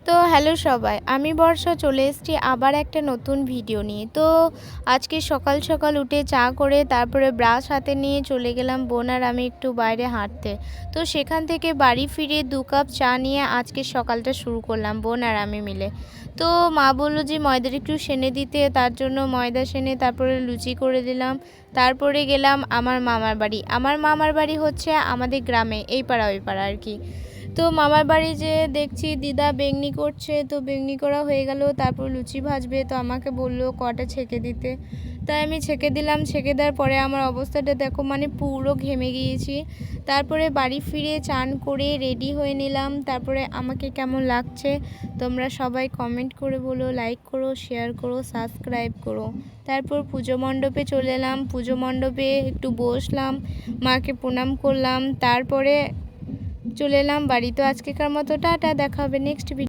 তো হ্যালো সবাই, আমি বর্ষা চলে এসেছি আবার একটা নতুন ভিডিও নিয়ে। তো আজকে সকাল সকাল উঠে চা করে তারপরে ব্রাশ হাতে নিয়ে চলে গেলাম বোন আর আমি একটু বাইরে হাঁটতে। তো সেখান থেকে বাড়ি ফিরে 2 কাপ চা নিয়ে আজকে সকালটা শুরু করলাম বোন আর আমি মিলে। তো মা বললো যে ময়দাটা একটু সেনে দিতে, তার জন্য ময়দা সেনে তারপরে লুচি করে দিলাম। তারপরে গেলাম আমার মামার বাড়ি। আমার মামার বাড়ি হচ্ছে আমাদের গ্রামে, এই পাড়া ওই পাড়া আর কি। তো মামার বাড়ি যেয়ে দেখছি দিদা বেগনি করছে, তো বেগনি করা হয়ে গেল, তারপর লুচি ভাজবে, তো আমাকে বললো কটা ছেঁকে দিতে, তাই আমি ছেঁকে দিলাম। ছেঁকে দেওয়ার পরে আমার অবস্থাটা দেখো, মানে পুরো ঘেমে গিয়েছি। তারপরে বাড়ি ফিরে চান করে রেডি হয়ে নিলাম। তারপরে আমাকে কেমন লাগছে তোমরা সবাই কমেন্ট করে বলো, লাইক করো, শেয়ার করো, সাবস্ক্রাইব করো। তারপর পুজো মণ্ডপে চলে এলাম, পুজো মণ্ডপে একটু বসলাম, মাকে প্রণাম করলাম, তারপরে চলে এলাম বাড়ি। তো আজকেকার মতো টাটা, দেখা হবে নেক্সট ভিডিও।